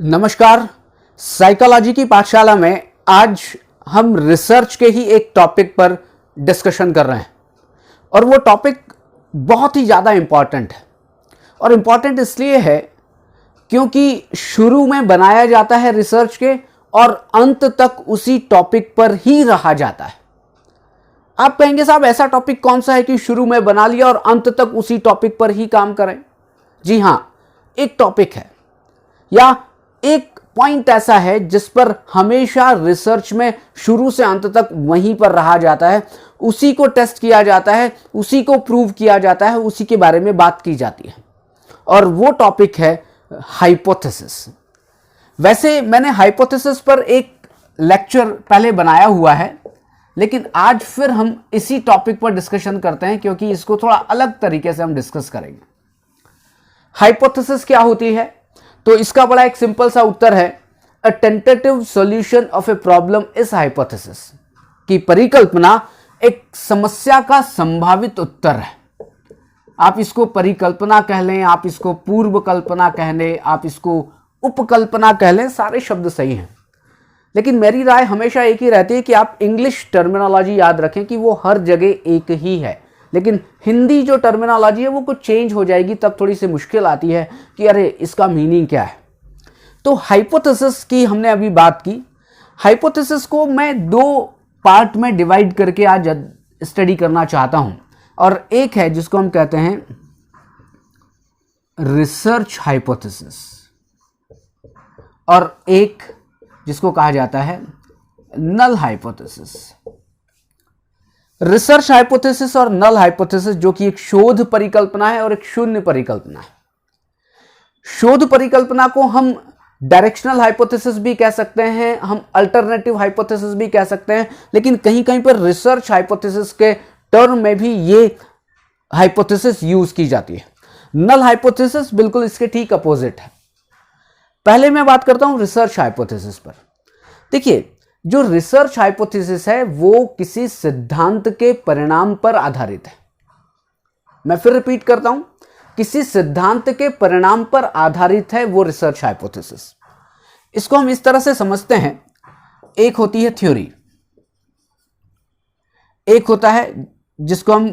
नमस्कार। साइकोलॉजी की पाठशाला में आज हम रिसर्च के ही एक टॉपिक पर डिस्कशन कर रहे हैं और वो टॉपिक बहुत ही ज़्यादा इम्पॉर्टेंट है। और इम्पॉर्टेंट इसलिए है क्योंकि शुरू में बनाया जाता है रिसर्च के और अंत तक उसी टॉपिक पर ही रहा जाता है। आप कहेंगे साहब ऐसा टॉपिक कौन सा है कि शुरू में बना लिया और अंत तक उसी टॉपिक पर ही काम करें? जी हाँ, एक टॉपिक है या एक पॉइंट ऐसा है जिस पर हमेशा रिसर्च में शुरू से अंत तक वहीं पर रहा जाता है, उसी को टेस्ट किया जाता है, उसी को प्रूव किया जाता है, उसी के बारे में बात की जाती है और वो टॉपिक है हाइपोथेसिस। वैसे मैंने हाइपोथेसिस पर एक लेक्चर पहले बनाया हुआ है, लेकिन आज फिर हम इसी टॉपिक पर डिस्कशन करते हैं क्योंकि इसको थोड़ा अलग तरीके से हम डिस्कस करेंगे। हाइपोथेसिस क्या होती है? तो इसका बड़ा एक सिंपल सा उत्तर है, a tentative solution of a problem is hypothesis. की परिकल्पना एक समस्या का संभावित उत्तर है। आप इसको परिकल्पना कह लें, आप इसको पूर्व कल्पना कह लें, आप इसको उपकल्पना कह लें, सारे शब्द सही हैं। लेकिन मेरी राय हमेशा एक ही रहती है कि आप इंग्लिश टर्मिनोलॉजी याद रखें कि वो हर जगह एक ही है, लेकिन हिंदी जो टर्मिनोलॉजी है वो कुछ चेंज हो जाएगी, तब थोड़ी सी मुश्किल आती है कि अरे इसका मीनिंग क्या है। तो हाइपोथेसिस की हमने अभी बात की। हाइपोथेसिस को मैं दो पार्ट में डिवाइड करके आज स्टडी करना चाहता हूं, और एक है जिसको हम कहते हैं रिसर्च हाइपोथेसिस और एक जिसको कहा जाता है नल हाइपोथेसिस। रिसर्च हाइपोथेसिस और नल हाइपोथेसिस जो कि एक शोध परिकल्पना है और एक शून्य परिकल्पना है। शोध परिकल्पना को हम डायरेक्शनल हाइपोथेसिस भी कह सकते हैं, हम अल्टरनेटिव हाइपोथेसिस भी कह सकते हैं, लेकिन कहीं कहीं पर रिसर्च हाइपोथेसिस के टर्म में भी ये हाइपोथेसिस यूज की जाती है। नल हाइपोथेसिस बिल्कुल इसके ठीक अपोजिट है। पहले मैं बात करता हूं रिसर्च हाइपोथेसिस पर। देखिए, जो रिसर्च हाइपोथेसिस है वो किसी सिद्धांत के परिणाम पर आधारित है। मैं फिर रिपीट करता हूं, किसी सिद्धांत के परिणाम पर आधारित है वो रिसर्च हाइपोथेसिस। इसको हम इस तरह से समझते हैं, एक होती है थ्योरी, एक होता है जिसको हम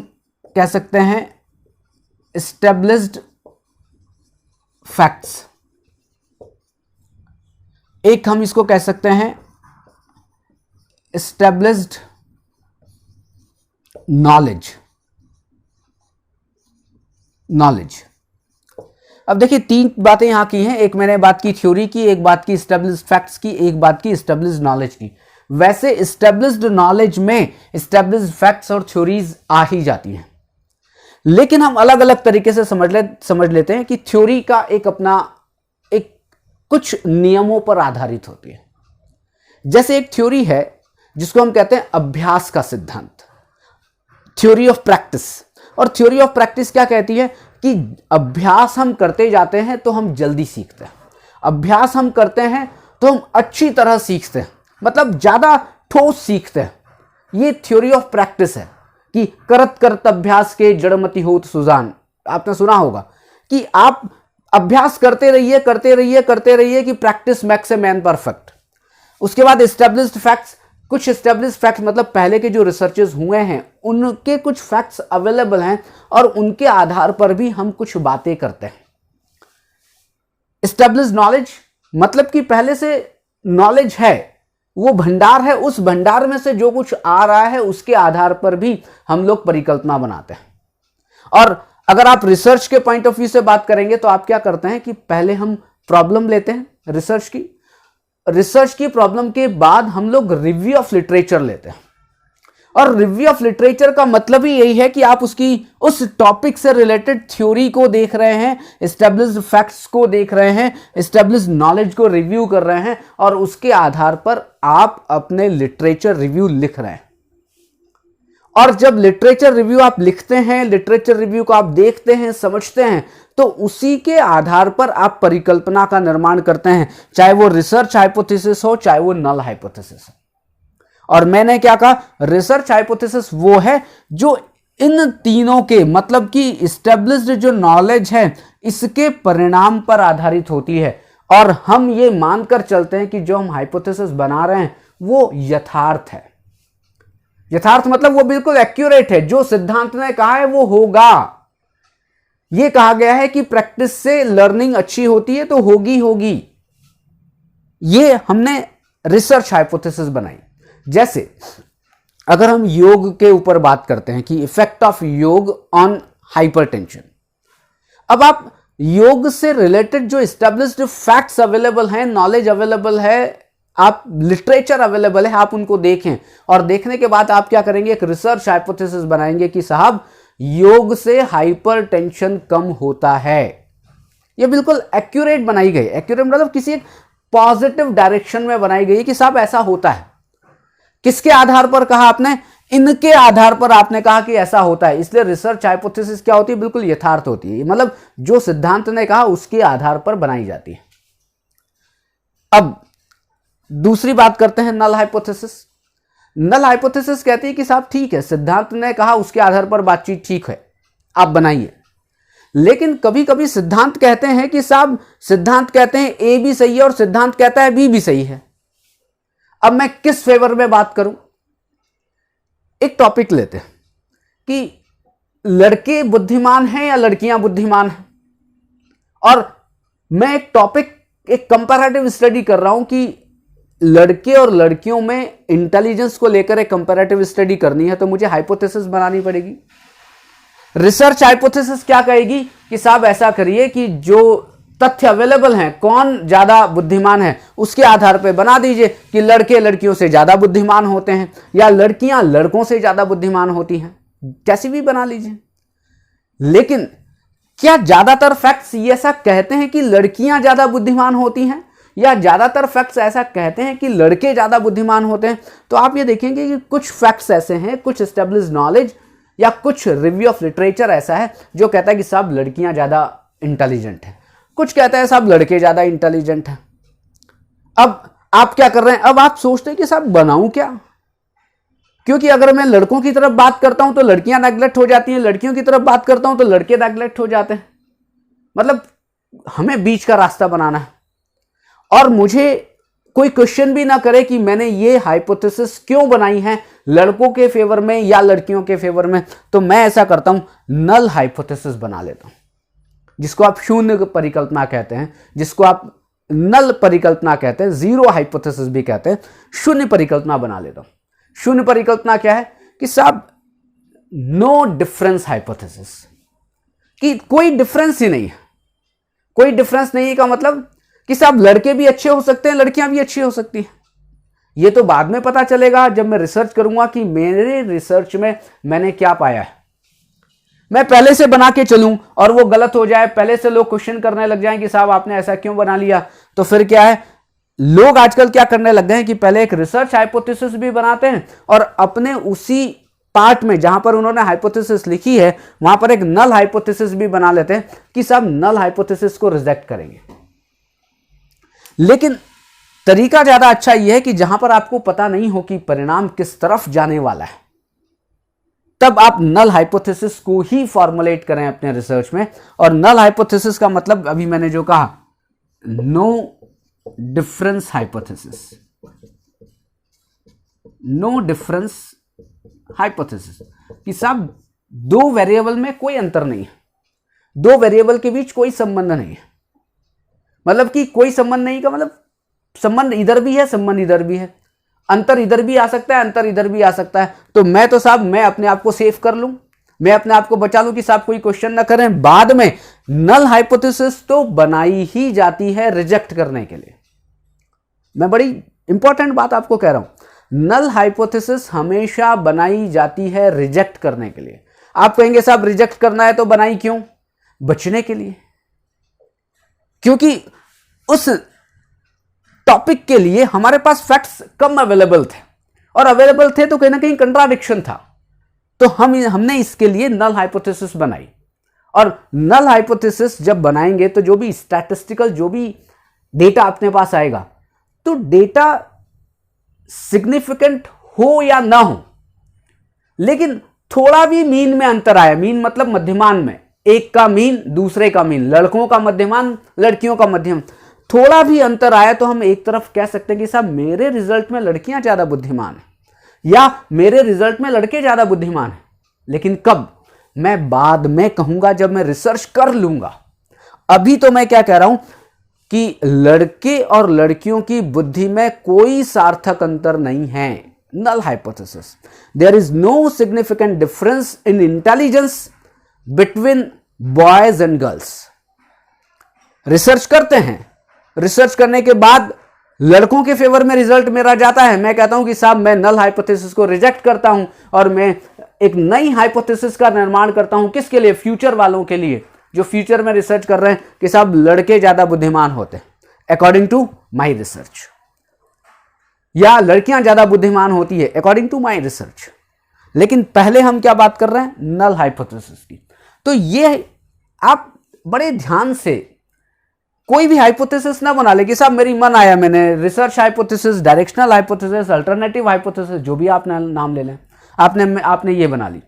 कह सकते हैं एस्टेब्लिश्ड फैक्ट्स, एक हम इसको कह सकते हैं एस्टेब्लिश्ड नॉलेज। अब देखिए, तीन बातें यहां की हैं। एक मैंने बात की थ्योरी की, एक बात की एस्टेब्लिश्ड फैक्ट्स की, एक बात की एस्टेब्लिश्ड नॉलेज की। वैसे एस्टेब्लिश्ड नॉलेज में एस्टेब्लिश्ड फैक्ट्स और थ्योरीज आ ही जाती हैं, लेकिन हम अलग अलग तरीके से समझ लेते हैं कि थ्योरी का एक अपना एक कुछ नियमों पर आधारित होती है। जैसे एक थ्योरी है जिसको हम कहते हैं अभ्यास का सिद्धांत, थ्योरी ऑफ प्रैक्टिस। और थ्योरी ऑफ प्रैक्टिस क्या कहती है कि अभ्यास हम करते जाते हैं तो हम जल्दी सीखते हैं, अभ्यास हम करते हैं तो हम अच्छी तरह सीखते हैं, मतलब ज्यादा ठोस सीखते हैं। ये थ्योरी ऑफ प्रैक्टिस है कि करत करत अभ्यास के जड़मति होत सुजान। आपने सुना होगा कि आप अभ्यास करते रहिए कि practice makes a man perfect. उसके बाद एस्टेब्लिश्ड फैक्ट्स, कुछ एस्टेब्लिश्ड फैक्ट्स मतलब पहले के जो रिसर्चेस हुए हैं उनके कुछ फैक्ट्स अवेलेबल हैं और उनके आधार पर भी हम कुछ बातें करते हैं। एस्टेब्लिश्ड नॉलेज मतलब कि पहले से नॉलेज है, वो भंडार है, उस भंडार में से जो कुछ आ रहा है उसके आधार पर भी हम लोग परिकल्पना बनाते हैं। और अगर आप रिसर्च के पॉइंट ऑफ व्यू से बात करेंगे तो आप क्या करते हैं कि पहले हम प्रॉब्लम लेते हैं रिसर्च की प्रॉब्लम के बाद हम लोग रिव्यू ऑफ लिटरेचर लेते हैं। और रिव्यू ऑफ लिटरेचर का मतलब ही यही है कि आप उस टॉपिक से रिलेटेड थ्योरी को देख रहे हैं, एस्टेब्लिश्ड फैक्ट्स को देख रहे हैं, एस्टेब्लिश्ड नॉलेज को रिव्यू कर रहे हैं और उसके आधार पर आप अपने लिटरेचर रिव्यू लिख रहे हैं। और जब लिटरेचर रिव्यू आप लिखते हैं, लिटरेचर रिव्यू को आप देखते हैं, समझते हैं, तो उसी के आधार पर आप परिकल्पना का निर्माण करते हैं, चाहे वो रिसर्च हाइपोथेसिस हो, चाहे वो नल हाइपोथेसिस हो। और मैंने क्या कहा, रिसर्च हाइपोथेसिस वो है जो इन तीनों के मतलब कि एस्टेब्लिश्ड जो नॉलेज है इसके परिणाम पर आधारित होती है और हम ये मानकर चलते हैं कि जो हम हाइपोथेसिस बना रहे हैं वो यथार्थ है। यथार्थ मतलब वो बिल्कुल एक्यूरेट है, जो सिद्धांत ने कहा है वो होगा। ये कहा गया है कि प्रैक्टिस से लर्निंग अच्छी होती है तो होगी। ये हमने रिसर्च हाइपोथेसिस बनाई। जैसे अगर हम योग के ऊपर बात करते हैं कि effect of yoga on hypertension, अब आप योग से रिलेटेड जो एस्टेब्लिश्ड फैक्ट्स अवेलेबल हैं, नॉलेज अवेलेबल है, आप लिटरेचर अवेलेबल है, आप उनको देखें और देखने के बाद आप क्या करेंगे, एक रिसर्च हाइपोथेसिस बनाएंगे कि साहब योग से हाइपरटेंशन कम होता है। ये बिल्कुल एक्यूरेट बनाई गई, एक्यूरेट मतलब किसी एक पॉजिटिव डायरेक्शन में बनाई गई कि साहब ऐसा होता है। किसके आधार पर कहा आपने? इनके आधार पर आपने कहा कि ऐसा होता है। इसलिए रिसर्च हाइपोथेसिस क्या होती है? बिल्कुल यथार्थ होती है, मतलब जो सिद्धांत ने कहा उसके आधार पर बनाई जाती है। अब दूसरी बात करते हैं नल हाइपोथेसिस। नल हाइपोथेसिस कहती है कि साहब ठीक है, सिद्धांत ने कहा उसके आधार पर बातचीत ठीक है, आप बनाइए। लेकिन कभी कभी सिद्धांत कहते हैं कि साहब सिद्धांत कहते हैं ए भी सही है और सिद्धांत कहता है बी भी सही है। अब मैं किस फेवर में बात करूं? एक टॉपिक लेते हैं कि लड़के बुद्धिमान हैं या लड़कियां बुद्धिमान हैं, और मैं एक टॉपिक, एक कंपैरेटिव स्टडी कर रहा हूं कि लड़के और लड़कियों में इंटेलिजेंस को लेकर एक कंपैरेटिव स्टडी करनी है, तो मुझे हाइपोथेसिस बनानी पड़ेगी। रिसर्च हाइपोथेसिस क्या कहेगी कि साहब ऐसा करिए कि जो तथ्य अवेलेबल हैं, कौन ज्यादा बुद्धिमान है, उसके आधार पर बना दीजिए कि लड़के लड़कियों से ज्यादा बुद्धिमान होते हैं या लड़कियां लड़कों से ज्यादा बुद्धिमान होती हैं, कैसी भी बना लीजिए। लेकिन क्या ज्यादातर फैक्ट्स ये ऐसा कहते हैं कि लड़कियां ज्यादा बुद्धिमान होती हैं, या ज्यादातर फैक्ट्स ऐसा कहते हैं कि लड़के ज्यादा बुद्धिमान होते हैं? तो आप ये देखेंगे कि कुछ फैक्ट्स ऐसे हैं, कुछ एस्टेब्लिश्ड नॉलेज या कुछ रिव्यू ऑफ लिटरेचर ऐसा है जो कहता है कि साहब लड़कियां ज्यादा इंटेलिजेंट हैं, कुछ कहता है साहब लड़के ज्यादा इंटेलिजेंट हैं। अब आप क्या कर रहे हैं? अब आप सोचते हैं कि साहब बनाऊं क्या, क्योंकि अगर मैं लड़कों की तरफ बात करता हूं तो लड़कियां नेग्लेक्ट हो जाती हैं, लड़कियों की तरफ बात करता हूं तो लड़के नेग्लेक्ट हो जाते हैं। मतलब हमें बीच का रास्ता बनाना है, और मुझे कोई क्वेश्चन भी ना करे कि मैंने ये हाइपोथेसिस क्यों बनाई है, लड़कों के फेवर में या लड़कियों के फेवर में। तो मैं ऐसा करता हूं, नल हाइपोथेसिस बना लेता हूं, जिसको आप शून्य परिकल्पना कहते हैं, जिसको आप नल परिकल्पना कहते हैं, जीरो हाइपोथेसिस भी कहते हैं। शून्य परिकल्पना बना लेता हूं। शून्य परिकल्पना क्या है कि साहब नो डिफरेंस हाइपोथेसिस, कि कोई डिफरेंस ही नहीं है। कोई डिफरेंस नहीं का मतलब कि साहब लड़के भी अच्छे हो सकते हैं, लड़कियां भी अच्छी हो सकती हैं। ये तो बाद में पता चलेगा जब मैं रिसर्च करूंगा कि मेरे रिसर्च में मैंने क्या पाया है। मैं पहले से बना के चलूं और वो गलत हो जाए, पहले से लोग क्वेश्चन करने लग जाएं कि साहब आपने ऐसा क्यों बना लिया, तो फिर क्या है, लोग आजकल क्या करने लग गए हैं कि पहले एक रिसर्च हाइपोथेसिस भी बनाते हैं और अपने उसी पार्ट में जहां पर उन्होंने हाइपोथेसिस लिखी है वहां पर एक नल हाइपोथेसिस भी बना लेते हैं कि साहब नल हाइपोथेसिस को रिजेक्ट करेंगे। लेकिन तरीका ज्यादा अच्छा यह है कि जहां पर आपको पता नहीं हो कि परिणाम किस तरफ जाने वाला है, तब आप नल हाइपोथेसिस को ही फॉर्मुलेट करें अपने रिसर्च में। और नल हाइपोथेसिस का मतलब अभी मैंने जो कहा, no difference hypothesis, no difference hypothesis, कि साहब दो वेरिएबल में कोई अंतर नहीं है, दो वेरिएबल के बीच कोई संबंध नहीं है। मतलब कि कोई संबंध नहीं का मतलब संबंध इधर भी है, संबंध इधर भी है, अंतर इधर भी आ सकता है, अंतर इधर भी आ सकता है। तो मैं तो साहब मैं अपने आप को सेफ कर लूं, मैं अपने आप को बचा लूं कि साहब कोई क्वेश्चन ना करें बाद में। नल हाइपोथेसिस तो बनाई ही जाती है रिजेक्ट करने के लिए। मैं बड़ी इंपॉर्टेंट बात आपको कह रहा हूं, नल हाइपोथेसिस हमेशा बनाई जाती है रिजेक्ट करने के लिए। आप कहेंगे साहब रिजेक्ट करना है तो बनाई क्यों? बचने के लिए, क्योंकि उस टॉपिक के लिए हमारे पास फैक्ट्स कम अवेलेबल थे, और अवेलेबल थे तो कहीं ना कहीं कंट्राडिक्शन था, तो हमने इसके लिए नल हाइपोथेसिस बनाई। और नल हाइपोथेसिस जब बनाएंगे तो जो भी स्टैटिस्टिकल, जो भी डेटा अपने पास आएगा, तो डेटा सिग्निफिकेंट हो या ना हो, लेकिन थोड़ा भी मीन में अंतर आया, मीन मतलब मध्यमान में, एक का मीन दूसरे का मीन, लड़कों का मध्यमान लड़कियों का मध्यम, थोड़ा भी अंतर आया तो हम एक तरफ कह सकते हैं कि साहब मेरे रिजल्ट में लड़कियां ज्यादा बुद्धिमान हैं या मेरे रिजल्ट में लड़के ज्यादा बुद्धिमान हैं। लेकिन कब? मैं बाद में कहूंगा जब मैं रिसर्च कर लूंगा। अभी तो मैं क्या कह रहा हूं कि लड़के और लड़कियों की बुद्धि में कोई सार्थक अंतर नहीं है। Null hypothesis, there is no significant difference in intelligence between boys and girls. Research करते हैं, रिसर्च करने के बाद लड़कों के फेवर में रिजल्ट मेरा जाता है, मैं कहता हूं कि साहब मैं नल हाइपोथेसिस को रिजेक्ट करता हूं और मैं एक नई हाइपोथेसिस का निर्माण करता हूं। किसके लिए? फ्यूचर वालों के लिए, जो फ्यूचर में रिसर्च कर रहे हैं कि साहब लड़के ज्यादा बुद्धिमान होते हैं अकॉर्डिंग टू माई रिसर्च, या लड़कियां ज्यादा बुद्धिमान होती है अकॉर्डिंग टू माई रिसर्च। लेकिन पहले हम क्या बात कर रहे हैं? नल हाइपोथेसिस की। तो ये आप बड़े ध्यान से कोई भी हाइपोथेसिस ना बना ले कि साहब मेरी मन आया, मैंने research hypothesis, directional hypothesis, alternative hypothesis, जो भी आप नाम ले लें, आपने ये बना ली।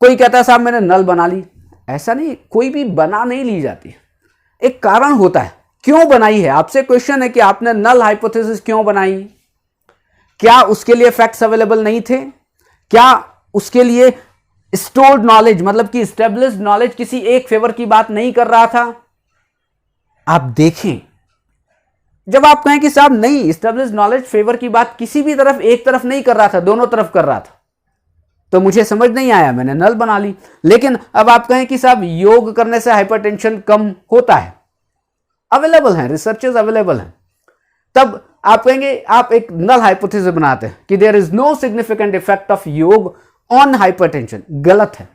कोई कहता है साहब मैंने नल बना ली। ऐसा नहीं, कोई भी बना नहीं ली जाती, एक कारण होता है क्यों बनाई है। आपसे क्वेश्चन है कि आपने नल हाइपोथेसिस क्यों बनाई? क्या उसके लिए फैक्ट्स अवेलेबल नहीं थे? क्या उसके लिए स्टोर्ड नॉलेज, मतलब कि एस्टेब्लिश्ड नॉलेज किसी एक फेवर की बात नहीं कर रहा था? आप देखें, जब आप कहें कि साहब नहीं, एस्टेब्लिश्ड नॉलेज फेवर की बात किसी भी तरफ, एक तरफ नहीं कर रहा था, दोनों तरफ कर रहा था, तो मुझे समझ नहीं आया, मैंने नल बना ली। लेकिन अब आप कहें कि साहब योग करने से हाइपरटेंशन कम होता है, अवेलेबल है, रिसर्चेस अवेलेबल हैं, तब आप कहेंगे, आप एक नल हाइपोथेसिस बनाते हैं कि there is no significant effect of yoga on hypertension. गलत है।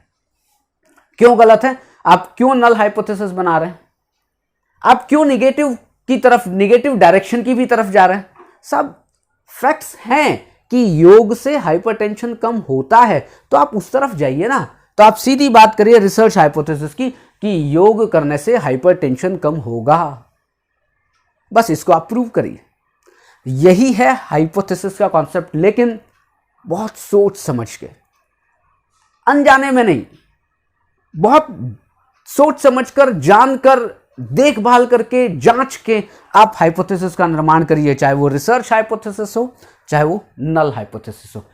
क्यों गलत है? आप क्यों नल हाइपोथेसिस बना रहे हैं? आप क्यों निगेटिव की तरफ, निगेटिव डायरेक्शन की भी तरफ जा रहे हैं? सब फैक्ट्स हैं कि योग से हाइपरटेंशन कम होता है, तो आप उस तरफ जाइए ना। तो आप सीधी बात करिए रिसर्च हाइपोथेसिस की कि योग करने से हाइपरटेंशन कम होगा, बस इसको आप प्रूव करिए। यही है हाइपोथेसिस का कॉन्सेप्ट, लेकिन बहुत सोच समझ के, अनजाने में नहीं, बहुत सोच समझकर, जानकर, देखभाल करके, जांच के आप हाइपोथेसिस का निर्माण करिए, चाहे वो रिसर्च हाइपोथेसिस हो, चाहे वो नल हाइपोथेसिस हो।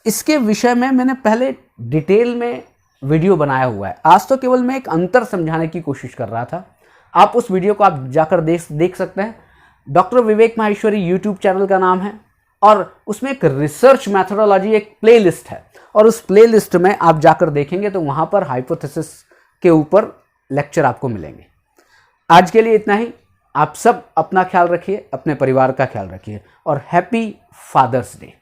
इसके विषय में मैंने पहले डिटेल में वीडियो बनाया हुआ है। आज तो केवल मैं एक अंतर समझाने की कोशिश कर रहा था। आप उस वीडियो को आप जाकर देख सकते हैं। डॉक्टर विवेक माहेश्वरी यूट्यूब चैनल का नाम है, और उसमें एक रिसर्च मैथोडोलॉजी एक प्लेलिस्ट है, और उस प्लेलिस्ट में आप जाकर देखेंगे तो वहां पर हाइपोथेसिस के ऊपर लेक्चर आपको मिलेंगे। आज के लिए इतना ही। आप सब अपना ख्याल रखिए, अपने परिवार का ख्याल रखिए, और हैप्पी फादर्स डे।